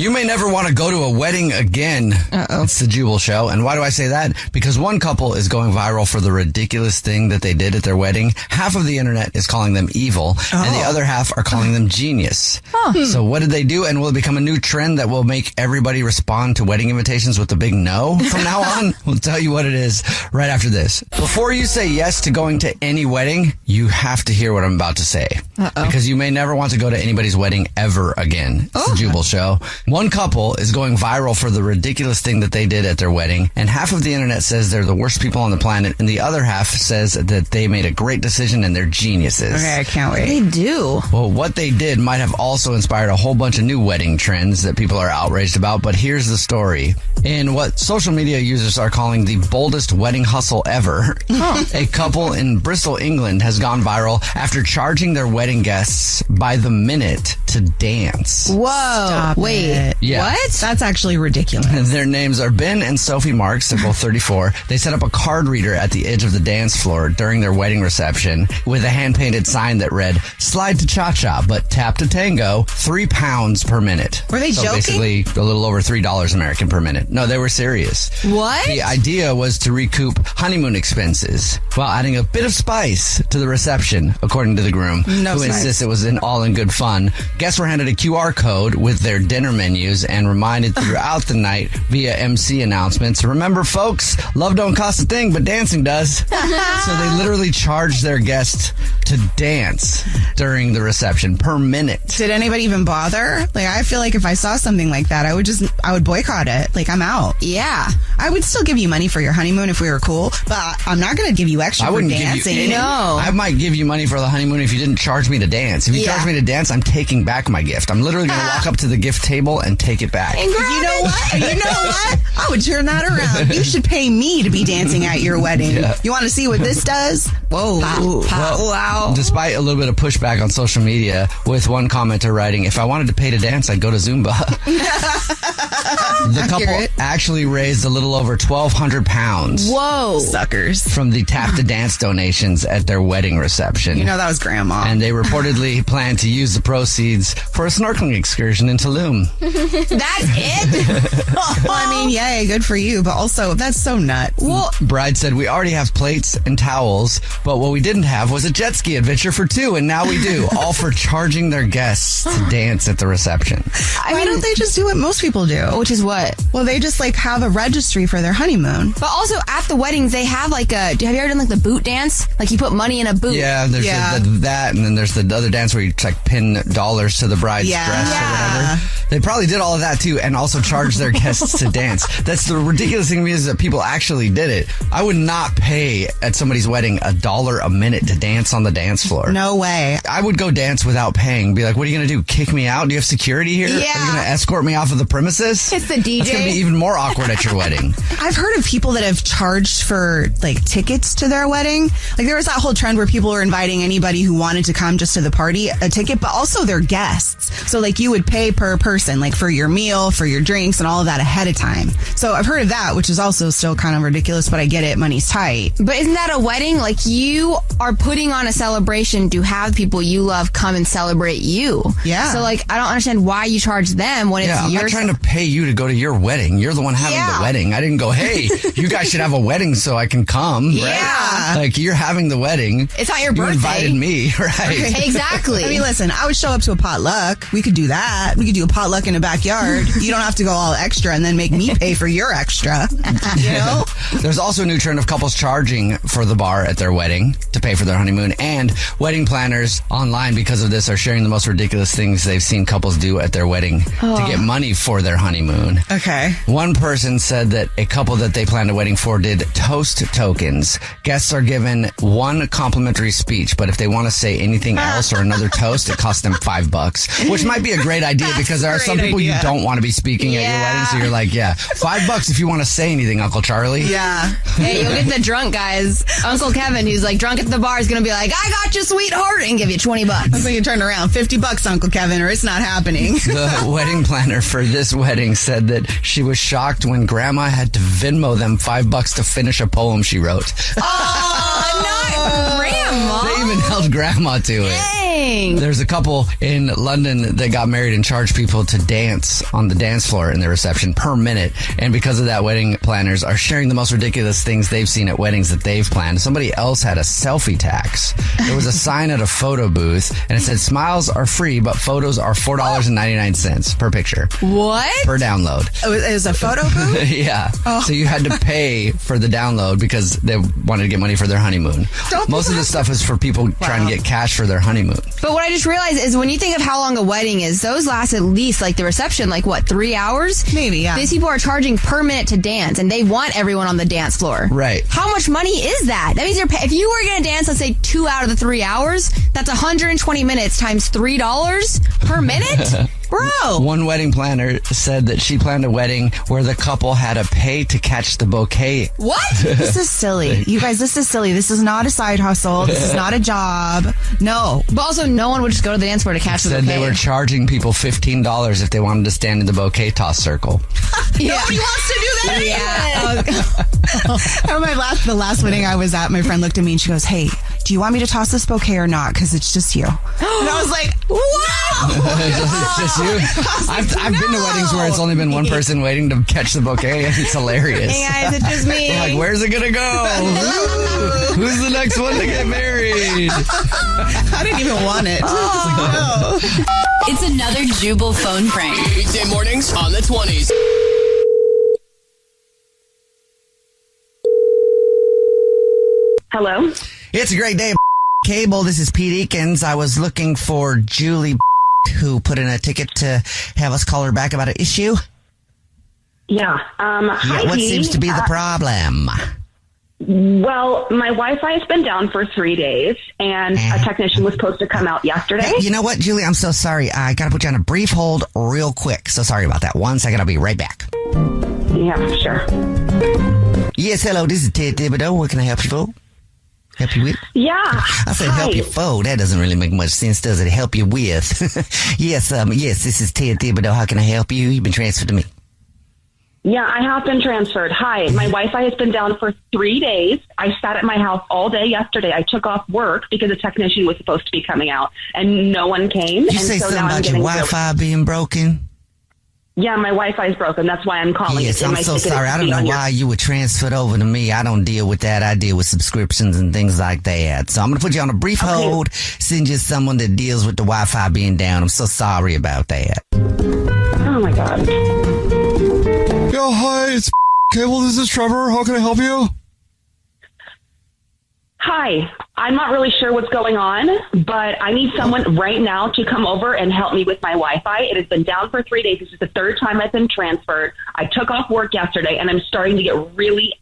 You may never want to go to a wedding again. Uh-oh. It's the Jubal Show. And why do I say that? Because one couple is going viral for the ridiculous thing that they did at their wedding. Half of the internet is calling them evil, and the other half are calling them genius. So what did they do? And will it become a new trend that will make everybody respond to wedding invitations with a big no from now on? We'll tell you what it is right after this. Before you say yes to going to any wedding, you have to hear what I'm about to say. Because you may never want to go to anybody's wedding ever again. It's the Jubal Show. One couple is going viral for the ridiculous thing that they did at their wedding, and half of the internet says they're the worst people on the planet, and the other half says that they made a great decision and they're geniuses. Okay, I can't wait. They do. Well, what they did might have also inspired a whole bunch of new wedding trends that people are outraged about, but here's the story. In what social media users are calling the boldest wedding hustle ever, a couple in Bristol, England has gone viral after charging their wedding guests by the minute to dance. Whoa. Stop Wait. it. Yeah. What? That's actually ridiculous. Their names are Ben and Sophie Marks. They're both 34. They set up a card reader at the edge of the dance floor during their wedding reception with a hand-painted sign that read, "Slide to cha-cha, but tap to tango, £3 per minute." Were they so joking? basically a little over $3 American per minute. No, they were serious. What? The idea was to recoup honeymoon expenses while adding a bit of spice to the reception, according to the groom, No who spice. insists it was all in good fun. Guests were handed a QR code with their dinner menus and reminded throughout the night via MC announcements. Remember, folks, love don't cost a thing, but dancing does. So they literally charged their guests to dance during the reception per minute. Did anybody even bother? Like, I feel like if I saw something like that, I would boycott it. Like, I'm out. Yeah. I would still give you money for your honeymoon if we were cool, but I'm not going to give you extra I for wouldn't dancing. give you any. No. I might give you money for the honeymoon if you didn't charge me to dance. If you Yeah. charge me to dance, I'm taking back my gift. I'm literally going to walk up to the gift table and take it back. And grab You know it. what? You know what? I would turn that around. You should pay me to be dancing at your wedding. Yeah. You want to see what this does? Whoa. Wow. Despite a little bit of pushback on social media, with one commenter writing, "If I wanted to pay to dance, I'd go to Zumba." The couple Accurate. actually raised a little over £1,200 Whoa. Suckers. from the tap to dance donations at their wedding reception. You know that was grandma. And they reportedly plan to use the proceeds for a snorkeling excursion in Tulum. That's it? Well, I mean, yay, good for you, but also that's so nuts. Well, Bride said, "We already have plates and towels, but what we didn't have was a jet ski adventure for two, and now we do." All for charging their guests to dance at the reception. Why don't they just do what most people do? which is what? Well, they just like have a registry for their honeymoon. But also at the weddings, they have like have you ever done like the boot dance? Like you put money in a boot. Yeah, there's that, and then there's the other dance where you like pin dollars to the bride's dress or whatever. They probably did all of that too, and also charged their guests to dance. That's the ridiculous thing to me, is that people actually did it. I would not pay at somebody's wedding $1 a minute to dance on the dance floor. No way. I would go dance without paying. Be like, what are you going to do? Kick me out? Do you have security here? Yeah. Are you going to escort me off of the premises? It's the DJ. That's going to be even more awkward at your wedding. I've heard of people that have charged for like tickets to their wedding. Like there was that whole trend where people were inviting anybody who wanted to come just to the party a ticket, but also their guests. So like you would pay per person, like for your meal, for your drinks and all of that ahead of time. So I've heard of that, which is also still kind of ridiculous, but I get it. Money's tight. But isn't that a wedding? Like you are putting on a celebration to have people you love come and celebrate you. Yeah. So like I don't understand why you charge them when it's I'm your not trying to pay you to go to your wedding. You're the one having the wedding. I didn't go, hey, you guys should have a wedding so I can come. Yeah. Right? Like you're having the wedding. It's not your You birthday. invited me, right? Exactly. I mean, listen, I would show up to a potluck. We could do that. We could do a potluck in a backyard. You don't have to go all extra and then make me pay for your extra. You know? There's also a new trend of couples charging for the bar at their wedding to pay for their honeymoon, and wedding planners online because of this are sharing the most ridiculous things they've seen couples do at their wedding to get money for their honeymoon. Okay. One person said that a couple that they planned a wedding for did toast tokens. Guests are given one complimentary speech, but if they want to say anything else or another toast, it costs them $5, which might be a great idea because there are some people you don't want to be speaking at your wedding. So you're like, $5 if you want to say anything, Uncle Charlie. Yeah. Hey, you'll get the drunk guys. Uncle Kevin, who's like drunk at the bar, is going to be like, I got you, sweetheart, and give you $20. So you turn around, $50, Uncle Kevin, or it's not happening. The wedding planner for this wedding said that she was shocked when Grandma had to Venmo them $5 to finish a poem she wrote. Oh, not Grandma. They even held Grandma to it. Dang. dang. There's a couple in London that got married and charged people to dance on the dance floor in their reception per minute. And because of that, wedding planners are sharing the most ridiculous things they've seen at weddings that they've planned. Somebody else had a selfie tax. There was a sign at a photo booth and it said smiles are free, but photos are $4.99 per picture. What? Per download. It was a photo booth? Yeah. So you had to pay for the download because they wanted to get money for their honeymoon. Most of this stuff is for people trying to get cash for their honeymoon. But what I just realized is when you think of how long a wedding is, those last at least, like the reception, like what, 3 hours? Maybe, yeah. These people are charging per minute to dance, and they want everyone on the dance floor. Right. How much money is that? That means if you were going to dance, let's say 2 out of the 3 hours, that's 120 minutes times $3 per minute? Bro. One wedding planner said that she planned a wedding where the couple had to pay to catch the bouquet. What? This is silly. You guys, this is silly. This is not a side hustle. This is not a job. No. But also, no one would just go to the dance floor to catch the Said bouquet. they were charging people $15 if they wanted to stand in the bouquet toss circle. Yeah. Nobody wants to do that. Yeah. I remember the last wedding I was at, my friend looked at me and she goes, "Hey, do you want me to toss this bouquet or not? Because it's just you." And I was like, "Wow." It's just you. I've been to weddings where it's only been one person waiting to catch the bouquet, and it's hilarious. Hey guys, it's just me. I'm like, where's it gonna go? Who's the next one to get married? I didn't even want it. Oh. It's another Jubal phone prank. Weekday mornings on the 20s. Hello? It's a great day, Cable. This is Pete Eakins. I was looking for Julie, who put in a ticket to have us call her back about an issue. Yeah. Hi, What Dee. seems to be the problem? Well, my Wi-Fi has been down for 3 days, and a technician was supposed to come out yesterday. Hey, you know what, Julie? I'm so sorry. I got to put you on a brief hold real quick. So sorry about that. 1 second. I'll be right back. Yeah, sure. Yes, hello. This is Ted Thibodeau. What can I help you for? Help you with? Yeah. I said Hi. help you for. That doesn't really make much sense, does it? Help you with. Yes, this is Ted Thibodeau. How can I help you? You've been transferred to me. Yeah, I have been transferred. Hi. My Wi-Fi has been down for 3 days. I sat at my house all day yesterday. I took off work because a technician was supposed to be coming out, and no one came. You and say so something now I'm about your getting Wi-Fi being broken? Yeah, my Wi-Fi is broken. That's why I'm calling. Yes, And I'm my so ticket sorry. is I don't know on your- why you were transferred over to me. I don't deal with that. I deal with subscriptions and things like that. So I'm going to put you on a brief hold, send you someone that deals with the Wi-Fi being down. I'm so sorry about that. Oh, my God. Yeah, hi, it's Cable. This is Trevor. How can I help you? Hi, I'm not really sure what's going on, but I need someone right now to come over and help me with my Wi-Fi. It has been down for 3 days. This is the third time I've been transferred. I took off work yesterday, and I'm starting to get really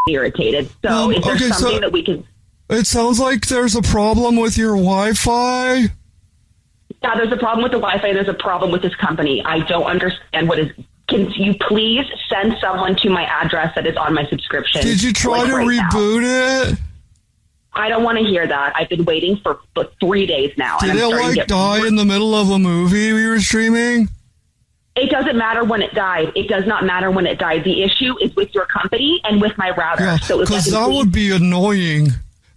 irritated. So is there okay, something that we can... It sounds like there's a problem with your Wi-Fi. Yeah, there's a problem with the Wi-Fi. There's a problem with this company. I don't understand what is... Can you please send someone to my address that is on my subscription? Did you try to right now? reboot it? I don't want to hear that. I've been waiting for 3 days now. Did and it I'm starting to like get die in the middle of a movie we were streaming? It doesn't matter when it died. It does not matter when it died. The issue is with your company and with my router. Yeah, So if I because can that please- would be annoying.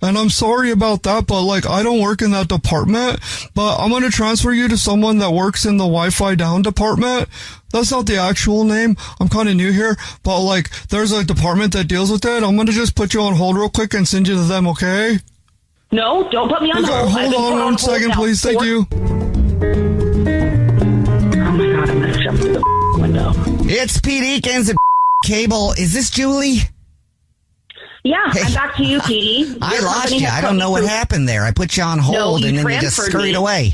And I'm sorry about that, but like I don't work in that department. But I'm going to transfer you to someone that works in the Wi-Fi down department. That's not the actual name. I'm kind of new here, but like there's a department that deals with it. I'm going to just put you on hold real quick and send you to them, okay? No, don't put me on Okay, hold. I've hold been on put 1 hold second, now please. Thank for- you. Oh my God, I'm going to jump through the window. It's Pete Eakins at Cable. Is this Julie? Yeah, Hey. I'm back to you, Petey. I Your lost company you. has I put don't me know what through- happened there. I put you on hold you and then you just transferred scurried me. away.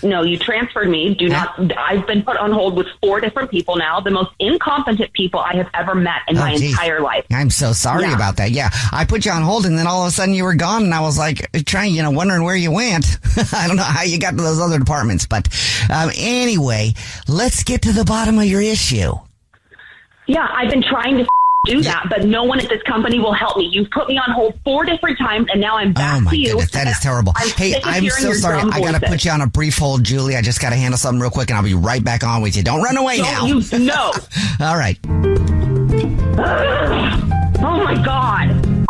No, you transferred me. I've been put on hold with 4 different people now, the most incompetent people I have ever met in my geez. entire life. I'm so sorry Yeah. about that. Yeah, I put you on hold and then all of a sudden you were gone and I was like wondering where you went. I don't know how you got to those other departments, but anyway, let's get to the bottom of your issue. Yeah, I've been trying to do that, but no one at this company will help me. You've put me on hold 4 different times, and now I'm back Oh my to you. goodness, that is terrible. Hey, sick of I'm hearing so your sorry. dumb I got to voices. put you on a brief hold, Julie. I just got to handle something real quick and I'll be right back on with you. Don't run away now. No. All right. Oh my God.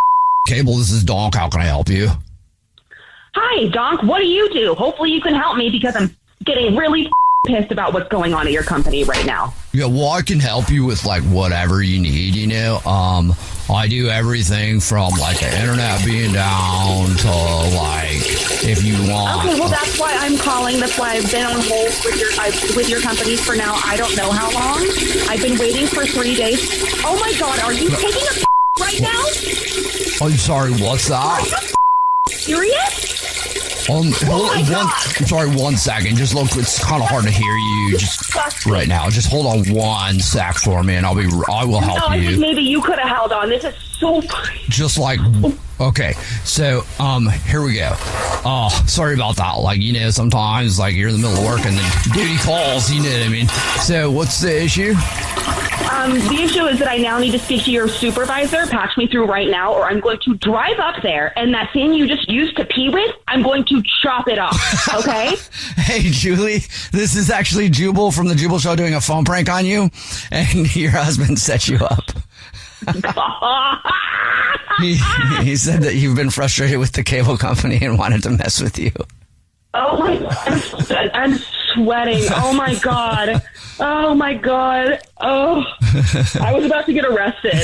Cable, this is Donk. How can I help you? Hi, Hey, Donk, what do you do? Hopefully you can help me because I'm getting really pissed about what's going on at your company right now. Yeah, well, I can help you with like whatever you need, you know. I do everything from like the internet being down to like if you want. Okay, well that's why I'm calling. That's why I've been on hold with your company for now. I don't know how long. I've been waiting for 3 days. Oh my God, are you taking a right now? I'm sorry, what's that? Serious? I'm sorry, 1 second. Just look, it's kind of hard to hear you just right now. Just hold on 1 sec for me, and I will help I you. think maybe you could have held on. This is so funny. Just like, okay, so here we go. Oh, sorry about that. Like, you know, sometimes like you're in the middle of work and then duty calls. You know what I mean? So what's the issue? The issue is that I now need to speak to your supervisor. Patch me through right now, or I'm going to drive up there, and that thing you just used to pee with, I'm going to chop it off. Okay? Hey, Julie, this is actually Jubal from the Jubal Show doing a phone prank on you, and your husband set you up. He said that you've been frustrated with the cable company and wanted to mess with you. Oh my God, I'm sweating. Oh my God. Oh my God. Oh, I was about to get arrested.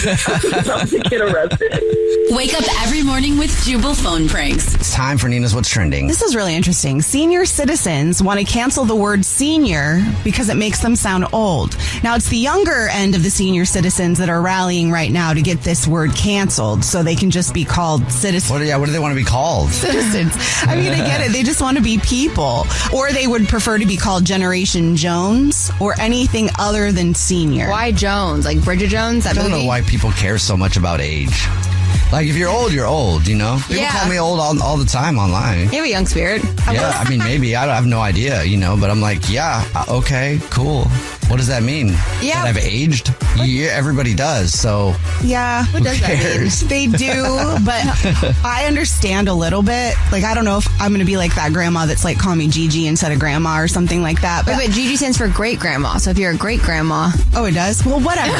Wake up every morning with Jubal Phone Pranks. It's time for Nina's What's Trending. This is really interesting. Senior citizens want to cancel the word senior because it makes them sound old. Now, it's the younger end of the senior citizens that are rallying right now to get this word canceled so they can just be called citizens. What do they want to be called? Citizens. I mean, I get it. They just want to be people. Or they would prefer to be called Generation Jones or anything other than senior. Why Jones? Like Bridget Jones? I don't know why people care so much about age. Like, if you're old, you're old, you know? People call me old all the time online. You have a young spirit. Yeah, I mean, maybe. I have no idea, you know? But I'm like, yeah, okay, cool. What does that mean? Yeah. That I've aged? Yeah, everybody does, so... Yeah. What does that mean? They do, but I understand a little bit. Like, I don't know if I'm going to be like that grandma that's like, call me Gigi instead of grandma or something like that. But Gigi stands for great grandma. So if you're a great grandma. Oh, it does? Well, whatever.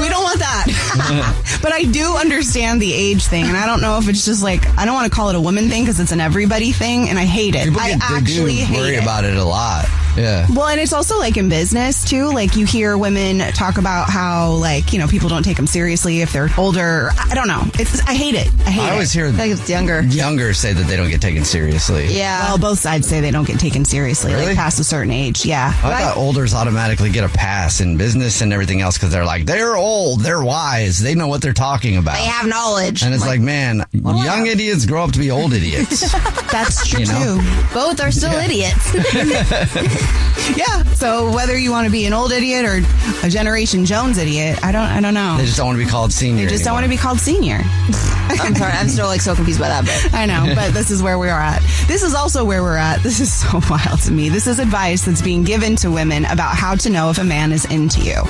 We don't want that. But I do understand the age thing. And I don't know if it's just like, I don't want to call it a woman thing because it's an everybody thing. And I hate it. They do worry about it a lot. Yeah. Well, and it's also like in business too. Like you hear women talk about how like, you know, people don't take them seriously if they're older. I don't know. I hate it. I always hear like it's younger say that they don't get taken seriously. Yeah. Well, both sides say they don't get taken seriously, Really? like past a certain age. Yeah. I thought olders automatically get a pass in business and everything else because they're like, they're old, they're wise, they know what they're talking about. They have knowledge. And it's like, man, young idiots grow up to be old idiots. That's true You know? too. Both are still idiots. Yeah. So whether you want to be an old idiot or a Generation Jones idiot, I don't know. They just don't want to be called senior. They just don't want to be called senior. I'm sorry. I'm still like so confused by that bit. I know, but this is where we are at. This is also where we're at. This is so wild to me. This is advice that's being given to women about how to know if a man is into you.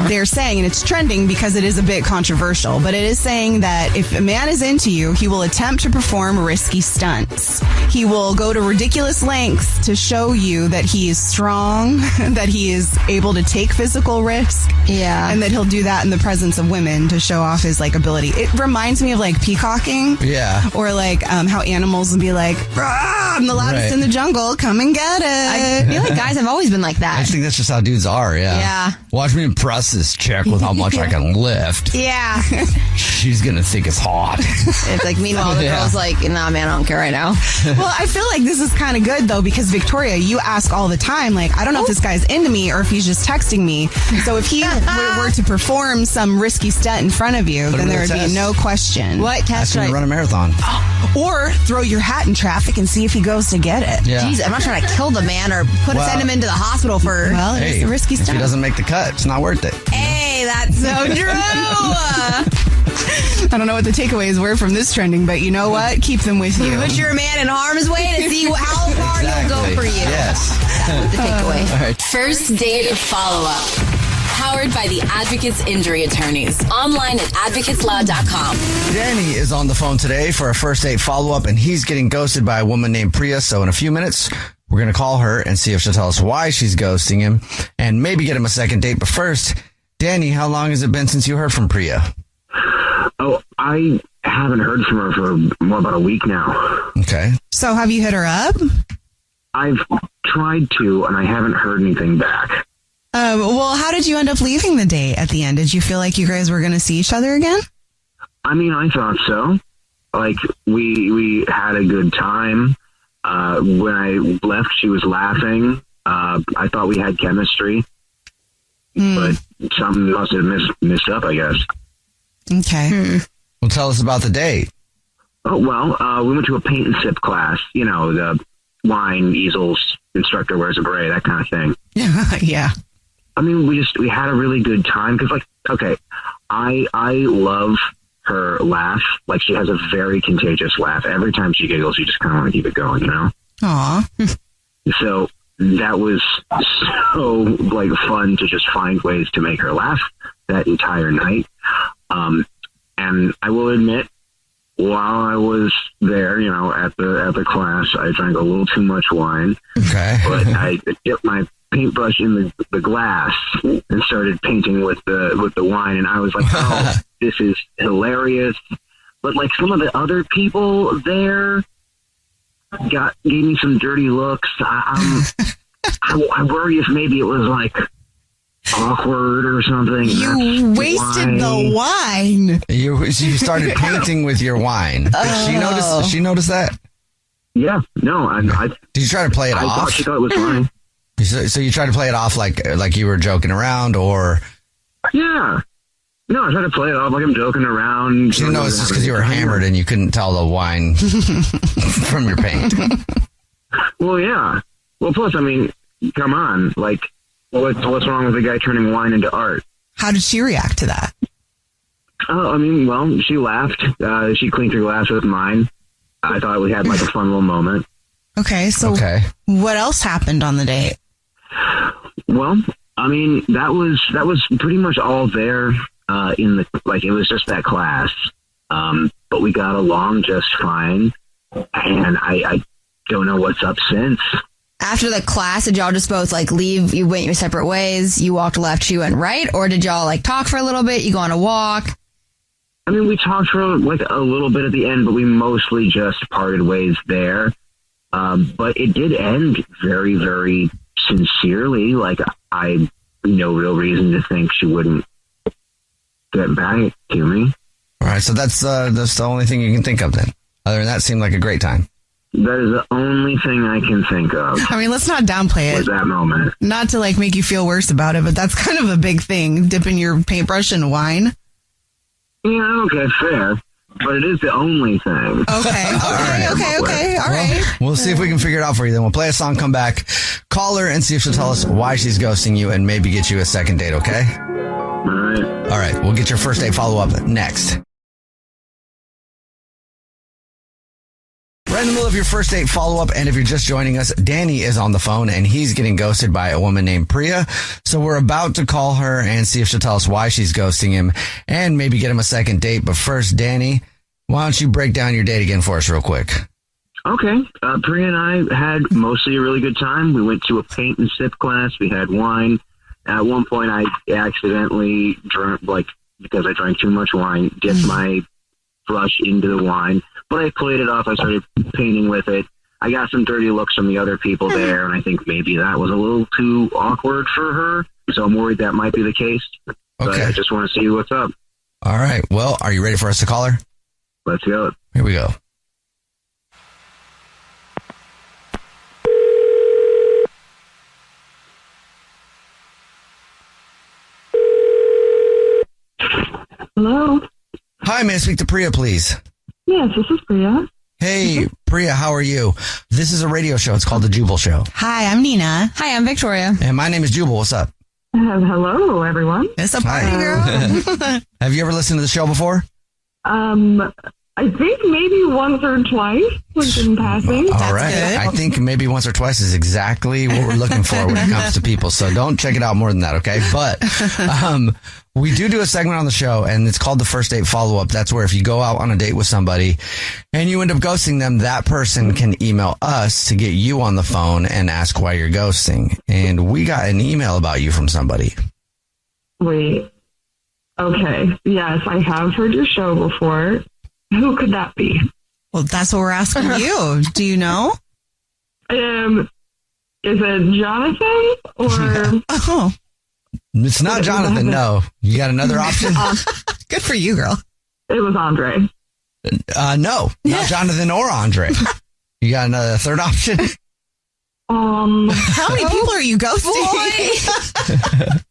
They're saying, and it's trending because it is a bit controversial, but it is saying that if a man is into you, he will attempt to perform risky stunts. He will go to ridiculous lengths to show you that he is strong, that he is able to take physical risk. Yeah. And that he'll do that in the presence of women to show off his like ability. It reminds me of like peacocking. Yeah. Or like how animals will be like, I'm the loudest in the jungle. Come and get it. I feel like guys have always been like that. I think that's just how dudes are, yeah. Yeah. Watch me impress this chick with how much I can lift. Yeah. She's going to think it's hot. It's like, meanwhile, the girl's like, nah, man, I don't care right now. Well, I feel like this is kind of good though, because Victoria, you ask all the time, like, I don't know if this guy's into me or if he's just texting me. So if he were to perform some risky stunt in front of you, then there would be no question. What test Ask him should to I... run a marathon. Or throw your hat in traffic and see if he goes to get it. Yeah. Jeez, I'm not trying to kill the man or send him into the hospital for... Well, it's a risky if stunt. he doesn't make the cut, it's not worth it. Hey, that's so true. I don't know what the takeaways were from this trending, but you know what? Keep them with you. Put your man in harm's way to see how far he'll go for you. Yes. That's the takeaway. All right. First date follow-up. Powered by the Advocates Injury Attorneys. Online at advocateslaw.com. Danny is on the phone today for a first date follow-up, and he's getting ghosted by a woman named Priya. So in a few minutes, we're going to call her and see if she'll tell us why she's ghosting him and maybe get him a second date. But first, Danny, how long has it been since you heard from Priya? Oh, I haven't heard from her for more about a week now. Okay. So have you hit her up? I've tried to, and I haven't heard anything back. Well, how did you end up leaving the date at the end? Did you feel like you guys were going to see each other again? I mean, I thought so. Like, we had a good time. When I left, she was laughing. I thought we had chemistry. But something must have missed up, I guess. Okay. Well, tell us about the date. Oh, well, we went to a paint and sip class. You know, the wine easels, instructor wears a beret, that kind of thing. Yeah. I mean, we had a really good time because, like, okay, I love her laugh. Like, she has a very contagious laugh. Every time she giggles, you just kind of want to keep it going, you know? Aw. So that was so, like, fun to just find ways to make her laugh that entire night. And I will admit, while I was there, you know, at the class, I drank a little too much wine. Okay. But I dipped my paintbrush in the glass and started painting with the wine, and I was like, oh, this is hilarious. But like some of the other people there gave me some dirty looks. I worry if maybe it was like awkward or something. You wasted the wine. You started painting with your wine. Did she notice that? Yeah. No. I did you try to play it I off? thought she thought it was fine. So you tried to play it off like you were joking around, or? Yeah. No, I tried to play it off like I'm joking around. She didn't know it's just because you were hammered and you couldn't tell the wine from your paint. Well, yeah. Well, plus, I mean, come on. Like, what's wrong with a guy turning wine into art? How did she react to that? Oh, I mean, well, she laughed. She cleaned her glass with mine. I thought we had like a fun little moment. Okay, so what else happened on the date? Well, I mean, that was pretty much all there in the, like, it was just that class. But we got along just fine. And I don't know what's up since. After the class, did y'all just both like leave? You went your separate ways. You walked left, she went right, or did y'all like talk for a little bit? You go on a walk? I mean, we talked for like a little bit at the end, but we mostly just parted ways there. But it did end very, very sincerely. Like, I no real reason to think she wouldn't get back to me. All right, so that's the only thing you can think of then. Other than that, seemed like a great time. That is the only thing I can think of. I mean, let's not downplay it. Was that moment. Not to like make you feel worse about it, but that's kind of a big thing, dipping your paintbrush in wine. Yeah, okay, fair. But it is the only thing. Okay. All right. We'll see if we can figure it out for you. Then we'll play a song, come back, call her, and see if she'll tell us why she's ghosting you and maybe get you a second date, okay? All right. We'll get your first date follow-up next. Right in the middle of your first date follow-up, and if you're just joining us, Danny is on the phone, and he's getting ghosted by a woman named Priya. So we're about to call her and see if she'll tell us why she's ghosting him and maybe get him a second date. But first, Danny, why don't you break down your date again for us real quick? Okay. Priya and I had mostly a really good time. We went to a paint and sip class. We had wine. At one point, I accidentally drank, like, because I drank too much wine, dipped my brush into the wine. But I played it off. I started painting with it. I got some dirty looks from the other people there, and I think maybe that was a little too awkward for her. So I'm worried that might be the case. But I just want to see what's up. All right. Well, are you ready for us to call her? Let's go. Here we go. Hello? Hi, may I speak to Priya, please? Yes, this is Priya. Hey, Priya, how are you? This is a radio show. It's called The Jubal Show. Hi, I'm Nina. Hi, I'm Victoria. And my name is Jubal. What's up? Hello, everyone. It's a party, girl. Have you ever listened to the show before? I think maybe once or twice, like in passing. All right. good. I think maybe once or twice is exactly what we're looking for when it comes to people. So don't check it out more than that, okay? But we do a segment on the show, and it's called the First Date Follow-Up. That's where if you go out on a date with somebody and you end up ghosting them, that person can email us to get you on the phone and ask why you're ghosting. And we got an email about you from somebody. Wait. Okay. Yes, I have heard your show before. Who could that be? Well, that's what we're asking you. Do you know? Is it Jonathan or? Oh, It's not Jonathan, no. You got another option? good for you, girl. It was Andre. No, not Jonathan or Andre. You got another third option? How many people are you ghosting?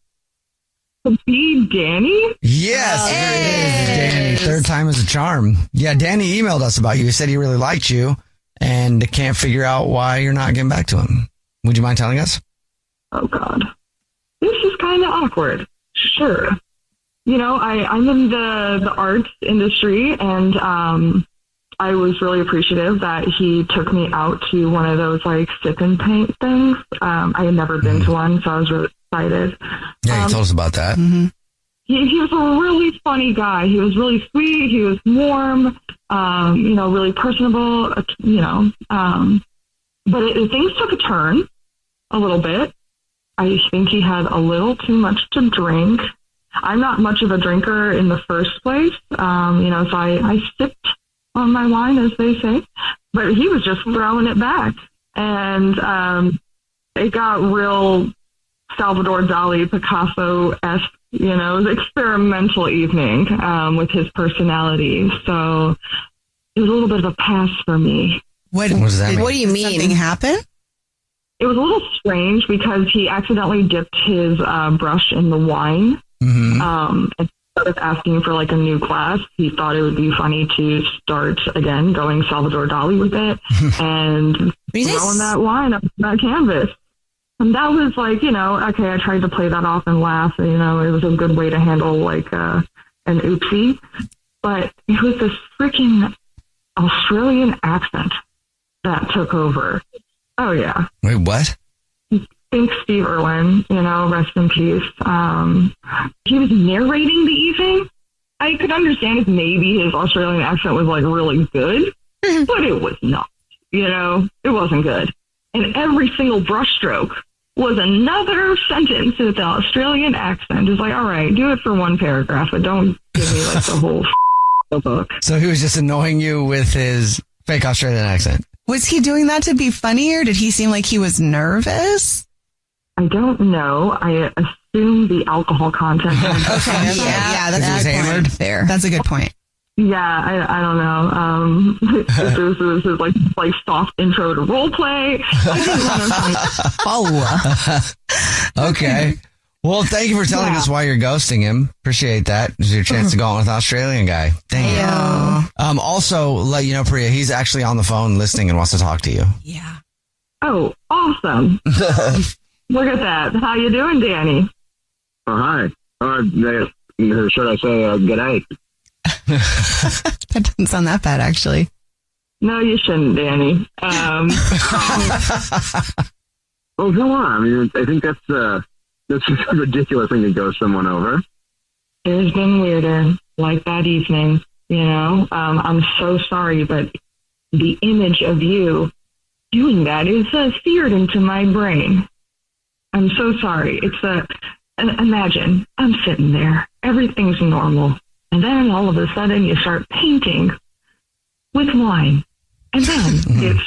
Be Danny? Yes, there it is, Danny. Third time is a charm. Yeah, Danny emailed us about you. He said he really liked you and can't figure out why you're not getting back to him. Would you mind telling us? Oh, God. This is kind of awkward. Sure. You know, I'm in the arts industry, and I was really appreciative that he took me out to one of those, like, sip and paint things. I had never been to one, so I was really excited. Yeah, you told us about that. Mm-hmm. He was a really funny guy. He was really sweet. He was warm, really personable, but things took a turn a little bit. I think he had a little too much to drink. I'm not much of a drinker in the first place, so I sipped on my wine, as they say, but he was just throwing it back. And it got real Salvador Dali, Picasso-esque, experimental evening with his personality. So it was a little bit of a pass for me. What does that mean? What do you mean? Something happen? It was a little strange because he accidentally dipped his brush in the wine. Mm-hmm. Instead of asking for like a new class, he thought it would be funny to start again going Salvador Dali with it and throwing that wine up that canvas. And that was like, okay, I tried to play that off and laugh. It was a good way to handle like an oopsie. But it was this freaking Australian accent that took over. Oh, yeah. Wait, what? Thanks, Steve Irwin, rest in peace. He was narrating the evening. I could understand if maybe his Australian accent was like really good, but it was not. It wasn't good. And every single brushstroke was another sentence with the Australian accent. It's like, all right, do it for one paragraph, but don't give me like the whole book. So he was just annoying you with his fake Australian accent. Was he doing that to be funny, or did he seem like he was nervous? I don't know. I assume the alcohol content. Okay, yeah, that's a good point. There. That's a good point. Yeah, I don't know. This is like soft intro to role play. Okay. Well, thank you for telling us why you're ghosting him. Appreciate that. It's your chance to go on with the Australian guy. Thank you. Also, let you know, Priya, he's actually on the phone listening and wants to talk to you. Yeah. Oh, awesome. Look at that. How you doing, Danny? Oh, hi. Should I say good night? That doesn't sound that bad, actually. No, you shouldn't, Danny. Oh, come on. I mean, I think that's a ridiculous thing to ghost someone over. There's been weirder, like that evening, I'm so sorry, but the image of you doing that is seared into my brain. I'm so sorry. Imagine, I'm sitting there, everything's normal, and then all of a sudden you start painting with wine, and then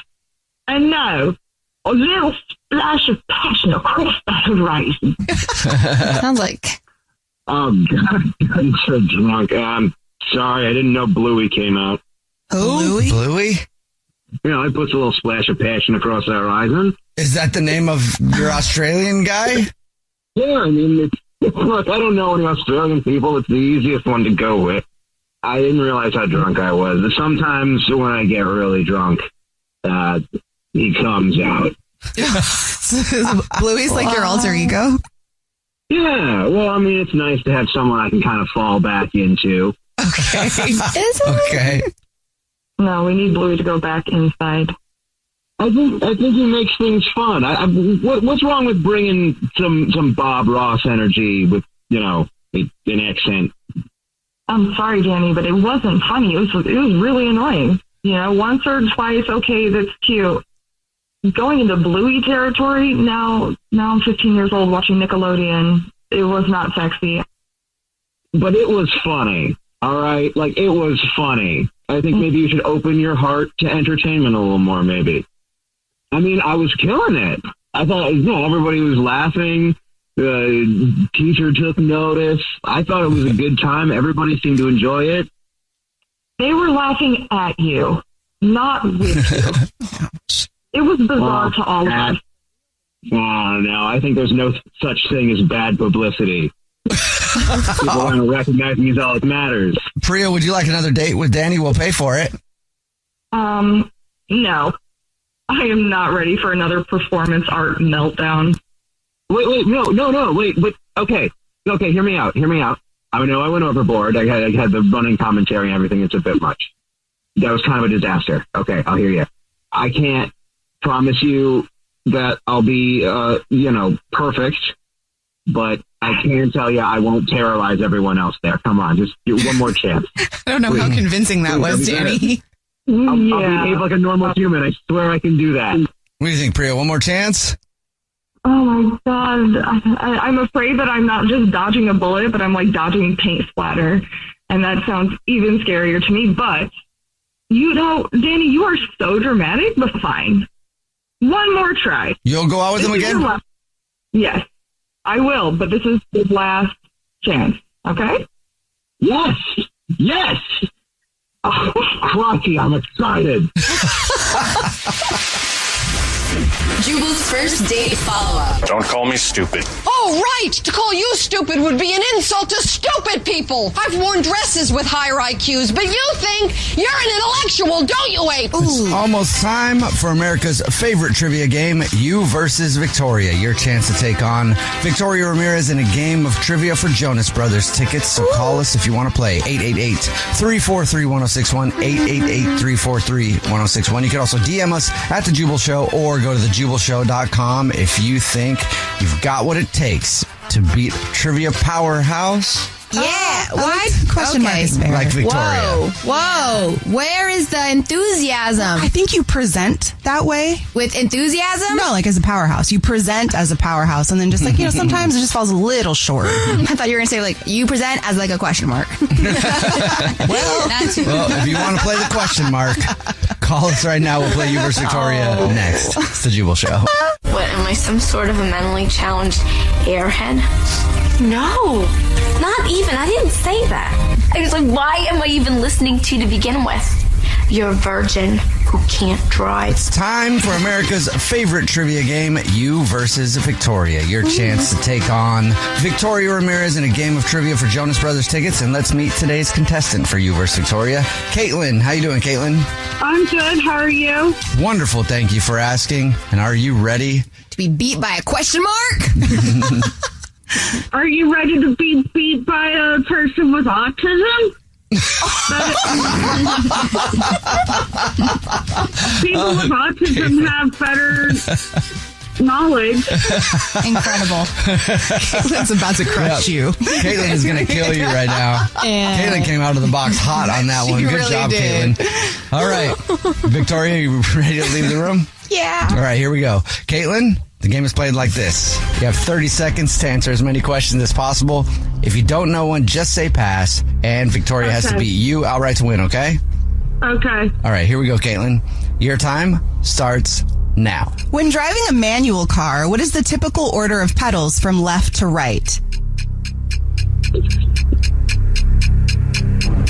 a little splash of passion across the horizon. Sounds like. Oh, God, I'm so drunk. I'm sorry, I didn't know Bluey came out. Who? Bluey? It puts a little splash of passion across the horizon. Is that the name of your Australian guy? Yeah, I mean, look, I don't know any Australian people. It's the easiest one to go with. I didn't realize how drunk I was. Sometimes when I get really drunk, he comes out. Bluey's like your alter ego? Yeah, well, I mean, it's nice to have someone I can kind of fall back into. Okay. Okay. No, we need Bluey to go back inside. I think he makes things fun. What's wrong with bringing some Bob Ross energy with, an accent? I'm sorry, Danny, but it wasn't funny. It was really annoying. Once or twice, okay, that's cute. Going into Bluey territory, now I'm 15 years old watching Nickelodeon. It was not sexy. But it was funny, all right? Like, it was funny. I think maybe you should open your heart to entertainment a little more, maybe. I mean, I was killing it. I thought, everybody was laughing. The teacher took notice. I thought it was a good time. Everybody seemed to enjoy it. They were laughing at you, not with you. It was bizarre to all of us. Oh, no, I think there's no such thing as bad publicity. People want to recognize me as all that matters. Priya, would you like another date with Danny? We'll pay for it. No. I am not ready for another performance art meltdown. Wait, no, wait, okay, hear me out. I know I went overboard. I had the running commentary and everything. It's a bit much. That was kind of a disaster. Okay, I'll hear you. I can't promise you that I'll be, perfect, but I can tell you I won't terrorize everyone else there. Come on, just do one more chance. I don't know how convincing that was, Danny. I'll behave like a normal human. I swear I can do that. What do you think, Priya? One more chance? Oh my God. I'm afraid that I'm not just dodging a bullet, but I'm like dodging paint splatter. And that sounds even scarier to me. But, Danny, you are so dramatic, but fine. One more try. You'll go out with him again? Yes, I will. But this is the last chance. Okay? Yes. Oh, crikey, I'm excited. Jubal's first date follow-up. Don't call me stupid. Oh, right! To call you stupid would be an insult to stupid people. I've worn dresses with higher IQs, but you think you're an intellectual, don't you, Abe? It's almost time for America's favorite trivia game, You versus Victoria. Your chance to take on Victoria Ramirez in a game of trivia for Jonas Brothers tickets. So call us if you want to play. 888-343-1061, 888-343-1061. You can also DM us at The Jubal Show or go to thejubalshow.com if you think you've got what it takes to beat Trivia Powerhouse. Yeah. Why? Question mark is fair. Like Victoria. Whoa. Where is the enthusiasm? I think you present that way. With enthusiasm? No, like as a powerhouse. You present as a powerhouse, and then just like, sometimes it just falls a little short. I thought you were going to say, like, you present as like a question mark. Well, if you want to play the question mark, call us right now. We'll play You versus Victoria next. It's The Jubal Show. What, am I some sort of a mentally challenged airhead? No, not even. I didn't say that. I was like, why am I even listening to you to begin with? You're a virgin who can't drive. It's time for America's favorite trivia game, You versus Victoria. Your chance to take on Victoria Ramirez in a game of trivia for Jonas Brothers tickets. And let's meet today's contestant for You versus Victoria, Caitlin. How you doing, Caitlin? I'm good. How are you? Wonderful. Thank you for asking. And are you ready to be beat by a question mark? Are you ready to be beat by a person with autism? People with autism have better knowledge. Incredible. Caitlin's about to crush you. Caitlin is going to kill you right now. Caitlin came out of the box hot on that one. Good really job, did. Caitlin. All right. Victoria, you ready to leave the room? Yeah. All right, here we go. Caitlin, the game is played like this. You have 30 seconds to answer as many questions as possible. If you don't know one, just say pass, and Victoria has to beat you outright to win, okay? Okay. All right, here we go, Caitlin. Your time starts now. When driving a manual car, what is the typical order of pedals from left to right?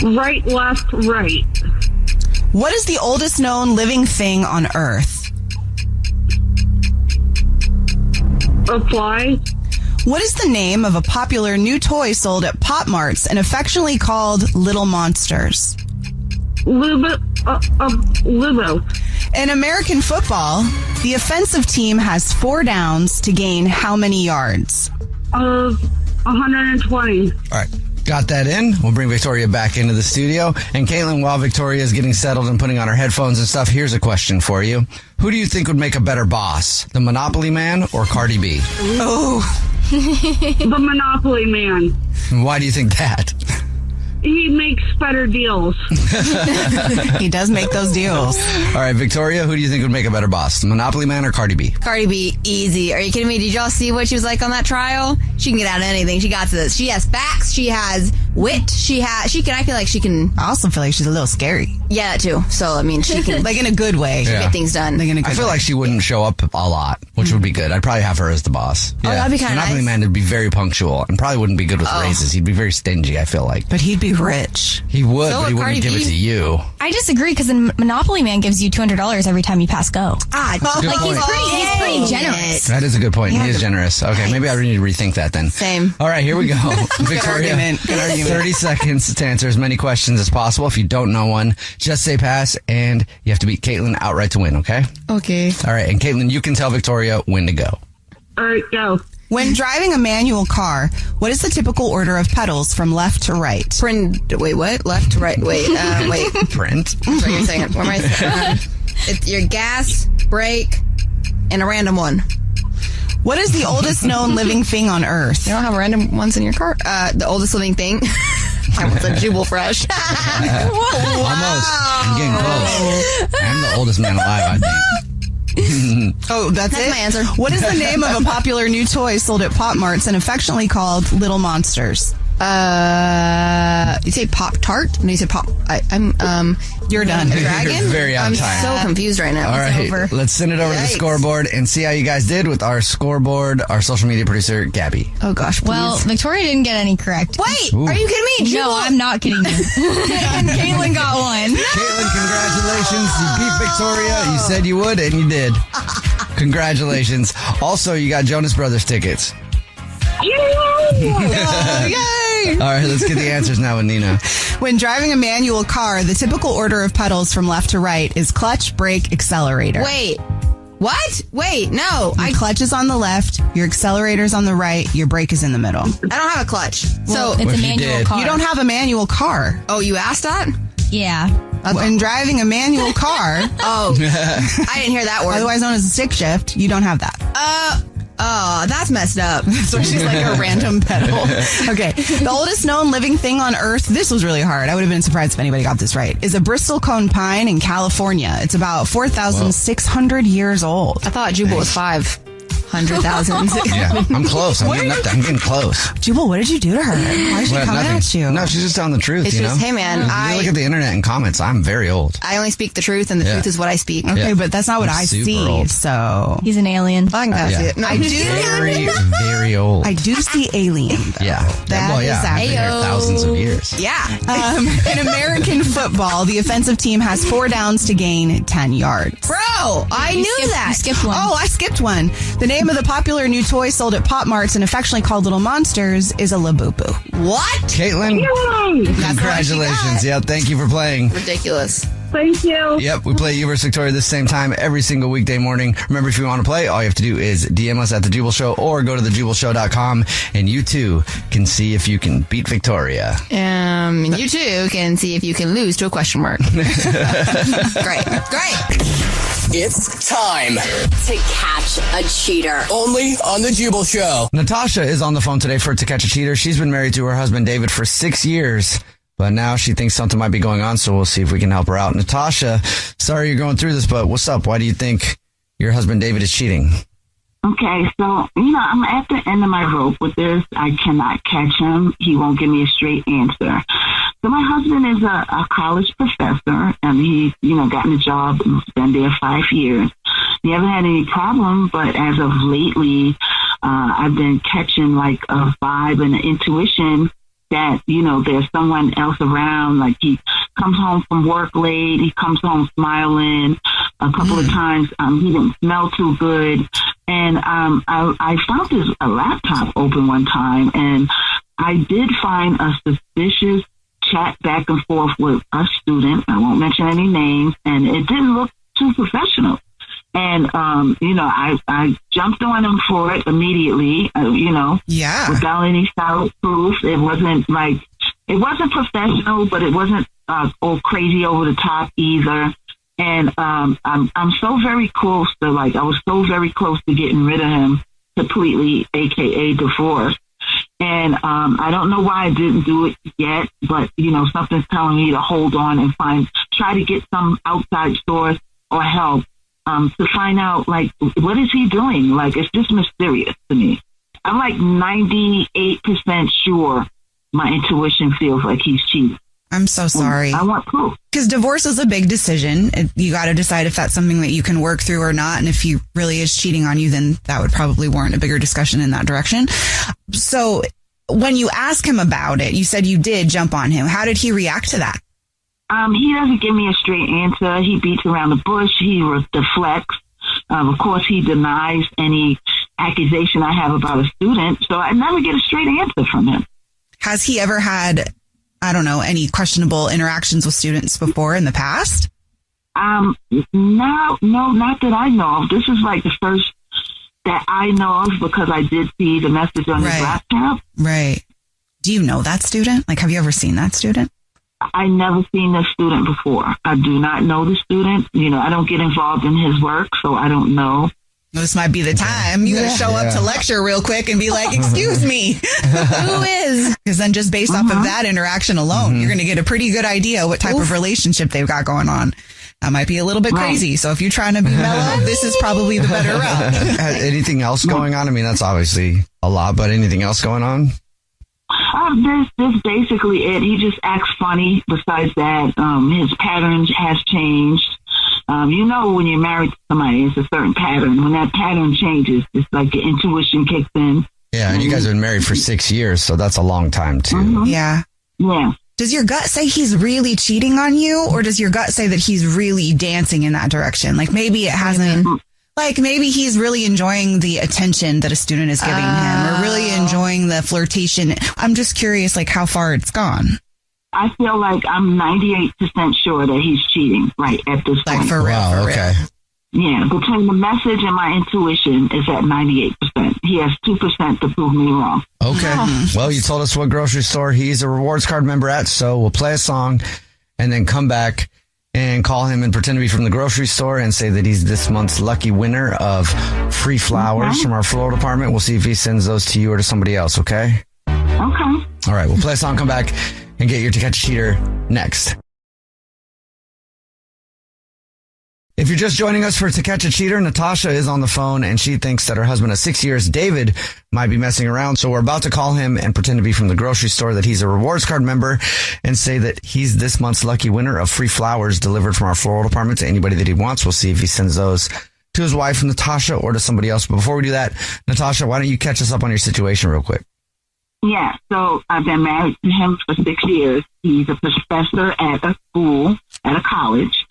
Right, left, right. What is the oldest known living thing on Earth? A fly. What is the name of a popular new toy sold at Pop Marts and affectionately called Little Monsters? Lubo. In American football, the offensive team has 4 downs to gain how many yards? 120. All right. Got that in. We'll bring Victoria back into the studio. And Caitlin, while Victoria is getting settled and putting on her headphones and stuff, here's a question for you. Who do you think would make a better boss? The Monopoly Man or Cardi B? Oh. The Monopoly Man. Why do you think that? He makes better deals. He does make those deals. All right, Victoria, who do you think would make a better boss? The Monopoly Man or Cardi B? Cardi B, easy. Are you kidding me? Did y'all see what she was like on that trial? She can get out of anything. She got this. She has facts. She has wit. I feel like she can. I also feel like she's a little scary. Yeah, that too. So, I mean, she can. Like in a good way. Yeah. Get things done. I feel like she wouldn't show up a lot, which would be good. I'd probably have her as the boss. Oh, that'd be kind of nice. Monopoly Man would be very punctual and probably wouldn't be good with raises. He'd be very stingy, I feel like. But he'd be rich. He would, So but he would wouldn't Cardi give it B. to you. I disagree because Monopoly Man gives you $200 every time you pass go. Good point. He's pretty generous. That is a good point. He is generous. Okay, maybe I need to rethink that then. Same. All right, here we go. Victoria, Good argument. 30 seconds to answer as many questions as possible. If you don't know one, just say pass, and you have to beat Caitlin outright to win, okay? Okay. All right, and Caitlin, you can tell Victoria when to go. All right, go. When driving a manual car, what is the typical order of pedals from left to right? Wait, what? Left to right. Wait. Print? Sorry, you're saying it. What am I saying? It's your gas, brake, and a random one. What is the oldest known living thing on Earth? You don't have random ones in your car? The oldest living thing? I was a Jubal Fresh. Almost. I'm getting close. I'm the oldest man alive, I think. Oh, that's it? my answer. What is the name of a popular new toy sold at Pop Marts and affectionately called Little Monsters? You say Pop Tart? No, you say Pop. You're done. A dragon? You're very on I'm time. so confused right now. All It's right, over. let's send it over to the Yikes. scoreboard and see how you guys did with our scoreboard, our social media producer, Gabby. Oh gosh, please. Well, Victoria didn't get any correct. Wait, Ooh. are you kidding me? No, I'm not kidding you. And Caitlin got one. Caitlin, congratulations. You beat Victoria. You said you would, and you did. Congratulations. Also, you got Jonas Brothers tickets. Yay! All right, let's get the answers now with Nina. When driving a manual car, the typical order of pedals from left to right is clutch, brake, accelerator. Wait. What? Wait, no. Your clutch is on the left, your accelerator's on the right, your brake is in the middle. I don't have a clutch. Well, So, it's What a if you manual did? car. You don't have a manual car. oh, you asked that? Yeah. When driving a manual car, Oh, I didn't hear that word. otherwise known as a stick shift, you don't have that. Oh, that's messed up. So she's like a random pedal. Okay. The oldest known living thing on Earth, this was really hard. I would have been surprised if anybody got this right, is a Bristol cone pine in California. It's about 4,600 years old. I thought Jubal was 500,000. Yeah, I'm close. I'm getting close. Jubal, what did you do to her? Why is she Well, coming nothing. at you? No, she's just telling the truth, It's you just, know? hey man, You look at the internet and comments. I'm very old. I only speak the truth, and the Yeah. truth is what I speak. Okay, Yeah. but that's not what I'm I super see. old. So He's an alien. I can pass Yeah. it. No, I do. Very, very old. I do see alien. Though. Yeah. That well, is yeah. I've been here Ayo. thousands of years. Yeah. In American football, the offensive team has 4 downs to gain 10 yards. Bro, I You knew skipped- that. You skipped one. Oh, I skipped one. The name of the popular new toy sold at Pop Marts and affectionately called Little Monsters is a Labubu. What? Caitlin, congratulations. Yeah, thank you for playing. Ridiculous. Thank you. Yep, we play you versus Victoria this same time every single weekday morning. Remember, if you want to play, all you have to do is DM us at The Jubal Show or go to thejubalshow.com, and you too can see if you can beat Victoria. You too can see if you can lose to a question mark. Great. It's time. To catch a cheater. Only on The Jubal Show. Natasha is on the phone today for To Catch a Cheater. She's been married to her husband, David, for 6 years. But now she thinks something might be going on, so we'll see if we can help her out. Natasha, sorry you're going through this, but what's up? Why do you think your husband David is cheating? Okay, so, I'm at the end of my rope with this. I cannot catch him. He won't give me a straight answer. So my husband is a college professor, and he's, gotten a job and been there 5 years. He hasn't had any problem, but as of lately, I've been catching like a vibe and an intuition that, there's someone else around. Like he comes home from work late. He comes home smiling. A couple of times, he didn't smell too good. And I found his laptop open one time, and I did find a suspicious chat back and forth with a student. I won't mention any names, and it didn't look too professional. And, I jumped on him for it immediately, Yeah. without any solid proof. It wasn't professional, but it wasn't all crazy over the top either. And I'm so very close to I was so very close to getting rid of him completely, aka divorce. And I don't know why I didn't do it yet, but something's telling me to hold on and try to get some outside source or help to find out what is he doing? It's just mysterious to me. I'm like 98% sure my intuition feels like he's cheating. I'm so sorry. I want proof. Because divorce is a big decision. You got to decide if that's something that you can work through or not. And if he really is cheating on you, then that would probably warrant a bigger discussion in that direction. So when you ask him about it, you said you did jump on him. How did he react to that? He doesn't give me a straight answer. He beats around the bush. He deflects. Of course, he denies any accusation I have about a student. So I never get a straight answer from him. Has he ever had, I don't know, any questionable interactions with students before in the past? No, not that I know of. This is like the first that I know of because I did see the message on his laptop. Right. Do you know that student? Like, have you ever seen that student? I never seen this student before. I do not know the student. You know, I don't get involved in his work, so I don't know. This might be the time. You gotta show up to lecture real quick and be like, excuse me, who is? Because then just based off of that interaction alone, you're going to get a pretty good idea what type of relationship they've got going on. That might be a little bit crazy. So if you're trying to be mellow, this is probably the better route. Anything else going on? I mean, that's obviously a lot, but anything else going on? This basically it. He just acts funny. Besides that, his pattern has changed. You know, when you're married to somebody, it's a certain pattern. When that pattern changes, it's like your intuition kicks in. Yeah, and you guys have been married for 6 years, so that's a long time, too. Yeah. Yeah. Does your gut say he's really cheating on you, or does your gut say that he's really dancing in that direction? Like, maybe it hasn't... Like, maybe he's really enjoying the attention that a student is giving him, or really enjoying the flirtation. I'm just curious, like, how far it's gone. I feel like I'm 98% sure that he's cheating right at this point. Like, for real, wow, for okay. real. Yeah, between the message and my intuition is at 98%. He has 2% to prove me wrong. Okay. Well, you told us what grocery store he's a rewards card member at, so we'll play a song and then come back and call him and pretend to be from the grocery store and say that he's this month's lucky winner of free flowers from our floral department. We'll see if he sends those to you or to somebody else, okay? Okay. All right, we'll play a song, come back, and get your To Catch a Cheater next. If you're just joining us for To Catch a Cheater, Natasha is on the phone and she thinks that her husband of 6 years, David, might be messing around. So we're about to call him and pretend to be from the grocery store, that he's a rewards card member, and say that he's this month's lucky winner of free flowers delivered from our floral department to anybody that he wants. We'll see if he sends those to his wife, Natasha, or to somebody else. But before we do that, Natasha, why don't you catch us up on your situation real quick? Yeah, so I've been married to him for 6 years. He's a professor at a school, at a college.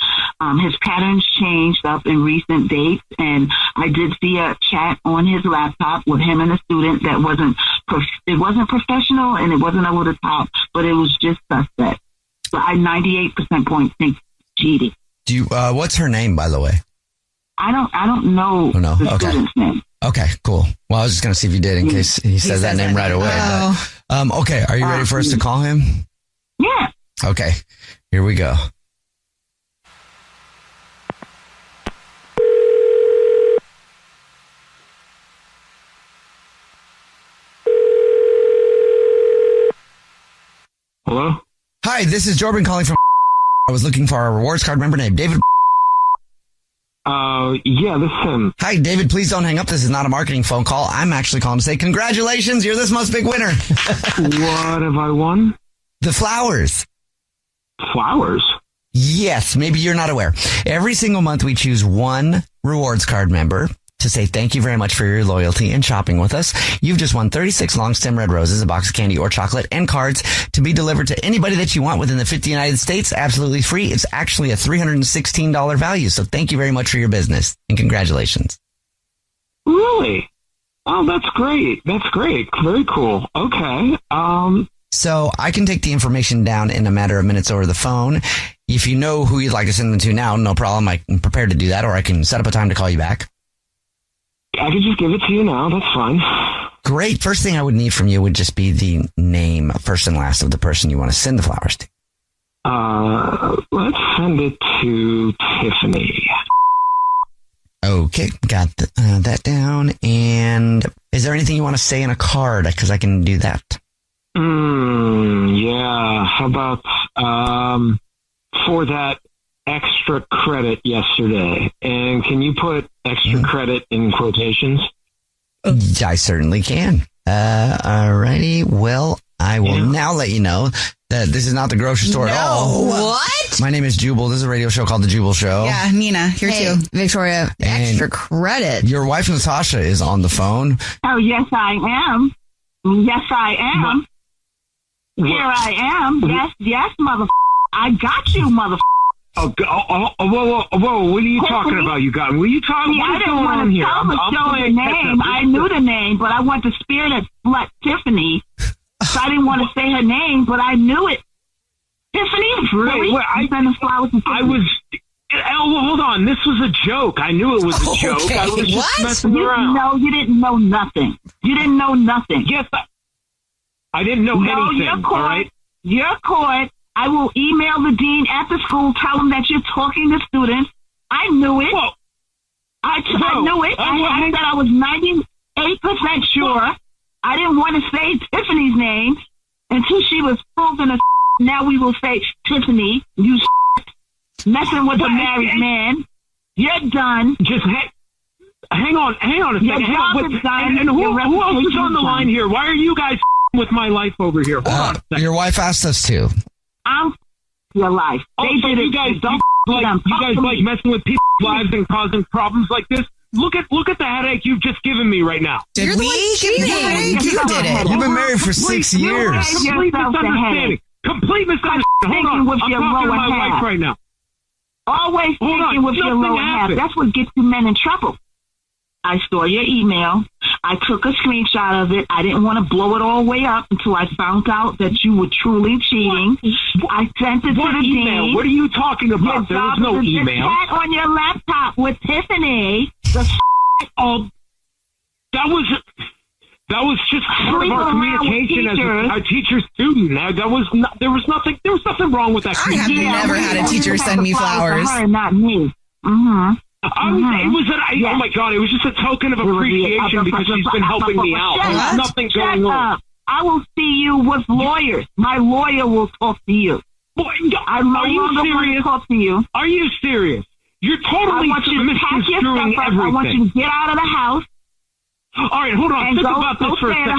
His patterns changed up in recent dates, and I did see a chat on his laptop with him and a student that wasn't professional and it wasn't over the top, but it was just suspect. So I 98% point think cheating. Do you? What's her name, by the way? I don't know the student's name. Okay, cool. Well, I was just going to see if you did in case he says that name right away. But, okay, are you ready for us to call him? Yeah. Okay, here we go. Hello? Hi, this is Jordan calling from... I was looking for a rewards card member named David... Yeah, this is him. Hi, David, please don't hang up. This is not a marketing phone call. I'm actually calling to say congratulations. You're this month's big winner. What have I won? The flowers. Flowers? Yes, maybe you're not aware. Every single month we choose one rewards card member to say thank you very much for your loyalty and shopping with us. You've just won 36 long stem red roses, a box of candy or chocolate, and cards to be delivered to anybody that you want within the 50 United States, absolutely free. It's actually a $316 value. So thank you very much for your business and congratulations. Really? Oh, that's great. That's great. Very cool. Okay. So I can take the information down in a matter of minutes over the phone. If you know who you'd like to send them to now, no problem. I'm prepared to do that, or I can set up a time to call you back. I could just give it to you now. That's fine. Great. First thing I would need from you would just be the name, first and last, of the person you want to send the flowers to. Let's send it to Tiffany. Okay, got that down. And is there anything you want to say in a card? Because I can do that. Yeah. How about for that extra credit yesterday? And can you put extra credit in quotations? I certainly can. Alrighty. Well, I will now let you know that this is not the grocery store at all. What? My name is Jubal. This is a radio show called The Jubal Show. Yeah, Nina, here too. Victoria, extra credit. Your wife, Natasha, is on the phone. Oh, yes, I am. Yes, I am. Here I am. Yes, mother. I got you, mother. Whoa, what are you talking about? You got me. What are you talking about? I didn't want to tell the name. I knew the name, but I want to spare that slut Tiffany. So I didn't want to say her name, but I knew it. Tiffany? Really? I was... hold on. This was a joke. I knew it was a joke. Okay. I was just messing around. No, you didn't know nothing. You didn't know nothing. Yes, I didn't know anything. You're caught. All right? You're caught. I will email the dean at the school, tell him that you're talking to students. I knew it. I knew it. I said I was 98% sure. I didn't want to say Tiffany's name until she was proven a. Now we will say Tiffany, you messing with a married man. You're done. Just hang on a second. And who else is on the line here? Why are you guys with my life over here? Hold on a second. Your wife asked us to. I'm your life. They did you guys like messing with people's lives and causing problems like this? Look at the headache you've just given me right now. Did we give you the headache? You did it. You've been married for 6 years. Complete misunderstanding. Complete misunderstanding. Hold on. I'm talking to my wife right now. Always thinking with your lower half. That's what gets you men in trouble. I saw your email. I took a screenshot of it. I didn't want to blow it all the way up until I found out that you were truly cheating. I sent it to the dean. What are you talking about? There was no email. Chat on your laptop with Tiffany. That was just part of our communication as a teacher-student. There was nothing wrong with that. I have never had a teacher send me flowers. Her, not me. Mm-hmm. Oh my God, it was just a token of appreciation because she's been helping me out. There's nothing going on. I will see you with lawyers. My lawyer will talk to you. Are you serious? Talk to you. Are you serious? You're totally misconstruing everything. I want you to get out of the house. All right, hold on. Think about this for a second.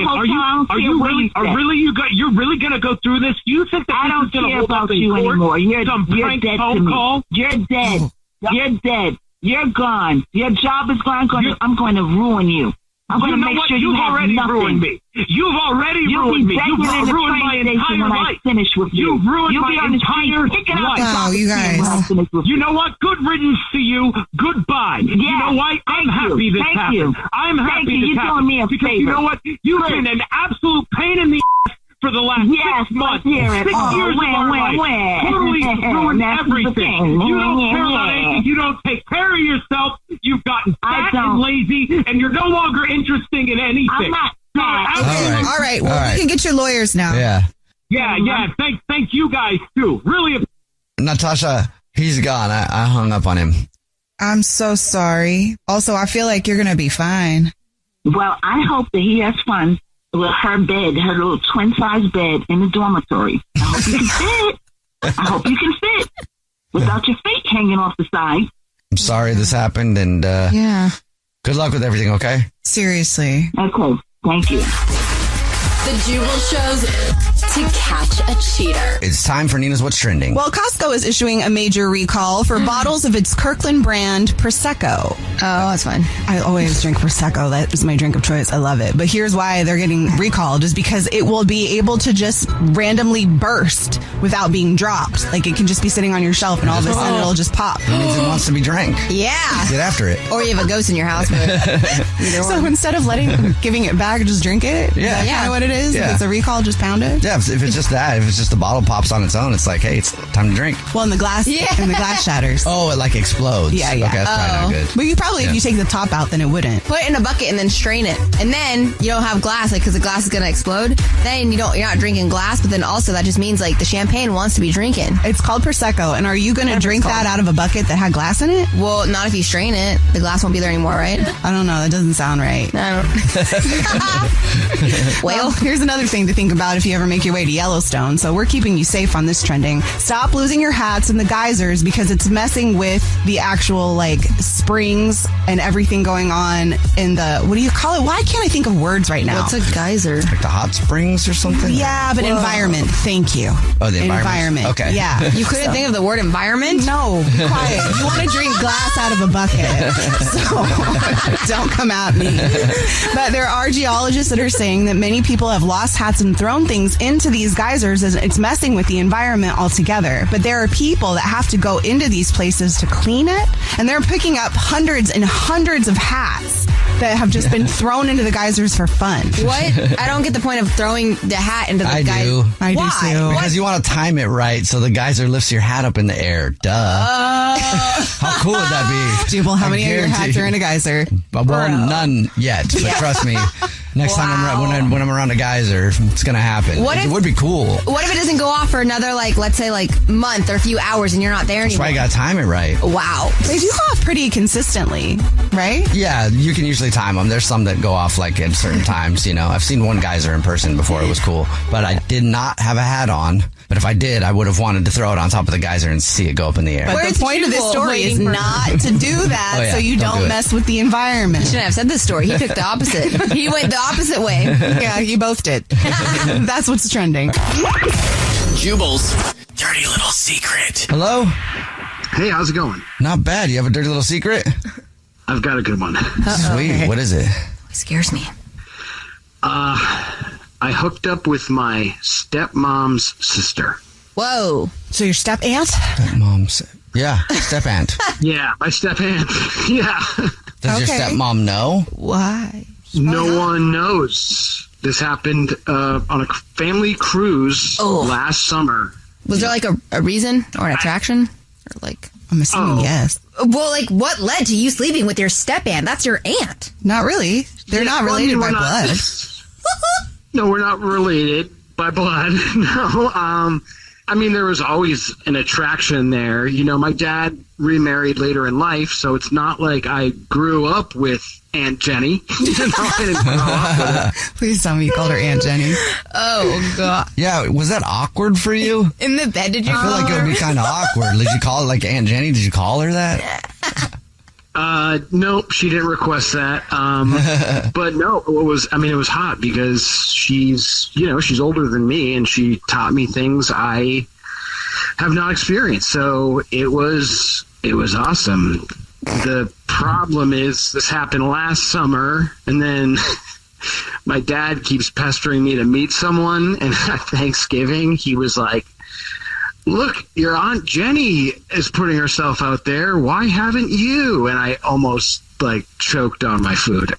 You're really going to go through this? You think that this is going to hold up in court? Anymore. You're prank dead phone to me. call? You're dead. You're dead. You're gone. Your job is gone. I'm going to ruin you. I'm going to make sure you have nothing. Ruined me. You've already ruined me. You've ruined my entire life. Finish with you. You've ruined my entire life. Oh, you guys. You know what? Good riddance to you. Goodbye. Yeah, you know why? I'm happy this happened. I'm happy this happened. You're doing me a favor. Because you know what? You've been an absolute pain in the ass for the last 6 months. 6 years of our life. Totally ruined everything. You don't care about anything. You don't take care of yourself. You've gotten fat and lazy, and you're no longer interested in anything. I'm not fat. All right. Well, we can get your lawyers now. Yeah. Thank you guys too. Really. Natasha, he's gone. I hung up on him. I'm so sorry. Also, I feel like you're going to be fine. Well, I hope that he has fun with her bed, her little twin-size bed in the dormitory. I hope you can fit. Without your feet hanging off the side. I'm sorry this happened, and good luck with everything, okay? Seriously. Okay, thank you. The Jubal Show's to catch a cheater. It's time for Nina's What's Trending. Well, Costco is issuing a major recall for bottles of its Kirkland brand Prosecco. Oh, that's fine. I always drink Prosecco. That is my drink of choice. I love it. But here's why they're getting recalled is because it will be able to just randomly burst without being dropped. Like it can just be sitting on your shelf and all of a sudden it'll just pop. It means it wants to be drank. Yeah. Get after it. Or you have a ghost in your house. So instead of giving it back, just drink it? Yeah. Is that kind of what it is? Yeah. If it's a recall, just pound it? Yeah, if it's just that, if it's just the bottle pops on its own, it's like, hey, it's time to drink. Well, and the glass shatters. Oh, it like explodes. Yeah. Okay, that's probably not good. But you probably, if you take the top out, then it wouldn't. Put it in a bucket and then strain it. And then you don't have glass, because the glass is going to explode. Then you're not drinking glass, but then also that just means the champagne wants to be drinking. It's called Prosecco. And are you going to drink that out of a bucket that had glass in it? Well, not if you strain it. The glass won't be there anymore, right? I don't know. That doesn't sound right. I don't. Well, here's another thing to think about if you ever make your your way to Yellowstone. So we're keeping you safe on this trending. Stop losing your hats in the geysers because it's messing with the actual like springs and everything going on in the, what do you call it? Why can't I think of words right now? What's a geyser? Like the hot springs or something? Yeah, but environment. Thank you. Oh, the environment. Okay. Yeah. You couldn't think of the word environment? No, be quiet. You want to drink glass out of a bucket. So don't come at me. But there are geologists that are saying that many people have lost hats and thrown things into these geysers as it's messing with the environment altogether. But there are people that have to go into these places to clean it, and they're picking up hundreds and hundreds of hats that have just been thrown into the geysers for fun. What? I don't get the point of throwing the hat into the I geyser. do. I do too. Because you want to time it right so the geyser lifts your hat up in the air. Duh. How cool would that be? Jubal, how many of your hats are in a geyser? Well, none yet. But trust me, next time when I'm around a geyser, it's going to happen. It would be cool. What if it doesn't go off for another, like, let's say, like, month or a few hours and you're not there anymore? That's why you got to time it right. Wow. They do go off pretty consistently, right? Yeah, you can usually time them. There's some that go off like at certain times, you know. I've seen one geyser in person before. It was cool. But I did not have a hat on. But if I did, I would have wanted to throw it on top of the geyser and see it go up in the air. But the point of this story is not to do that so you don't mess with the environment. You shouldn't have said this story. He took the opposite. He went the opposite way. Yeah, you both did. That's what's trending. Jubal's dirty little secret. Hello? Hey, how's it going? Not bad. You have a dirty little secret? I've got a good one. Sweet. What is it? It scares me. I hooked up with my stepmom's sister. Whoa. So your step aunt? Yeah, step aunt. Yeah, my step aunt. Yeah. Does your stepmom know? Why? No one knows. This happened on a family cruise last summer. Was there like a reason or an attraction? Or like, I'm assuming yes. Well, like what led to you sleeping with your step aunt? That's your aunt. Not really. They're not related by blood. No, we're not related by blood. No. I mean, there was always an attraction there. You know, my dad remarried later in life, so it's not like I grew up with Aunt Jenny. You know, I didn't grow up with her. Please tell me you called her Aunt Jenny. Oh, God. Yeah, was that awkward for you? In the bed, did you I feel like it would be kind of awkward. Did you call it like Aunt Jenny? Did you call her that? Nope, she didn't request that. But no, it was hot because she's older than me and she taught me things I have not experienced. So it was awesome. The problem is this happened last summer and then my dad keeps pestering me to meet someone, and at Thanksgiving he was like, "Look, your Aunt Jenny is putting herself out there. Why haven't you?" And I almost choked on my food.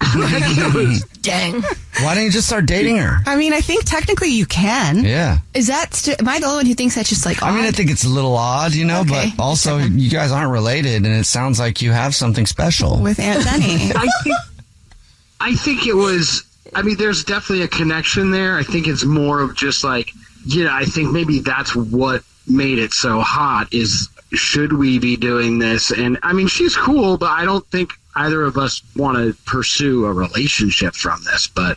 Dang. Why didn't you just start dating her? I mean, I think technically you can. Yeah. Is that am I the only one who thinks that's just odd? I mean, I think it's a little odd, but also you guys aren't related, and it sounds like you have something special with Aunt Jenny. I think it was. I mean, there's definitely a connection there. I think it's more of just I think maybe that's what made it so hot is, should we be doing this? And I mean, she's cool, but I don't think either of us want to pursue a relationship from this. But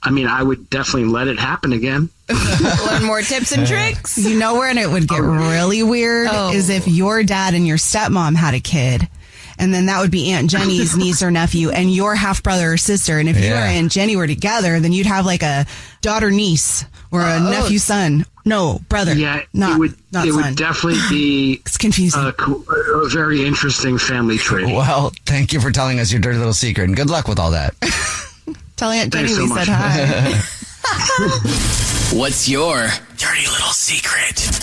I mean, I would definitely let it happen again. Learn more tips and tricks. You know where it would get really weird is if your dad and your stepmom had a kid. And then that would be Aunt Jenny's niece or nephew and your half-brother or sister. And if you and Aunt Jenny were together, then you'd have like a daughter-niece or a nephew-son. No, brother. Yeah, it would definitely be it's confusing. A very interesting family tree. Well, thank you for telling us your dirty little secret, and good luck with all that. Tell Aunt Jenny we said hi. What's your dirty little secret?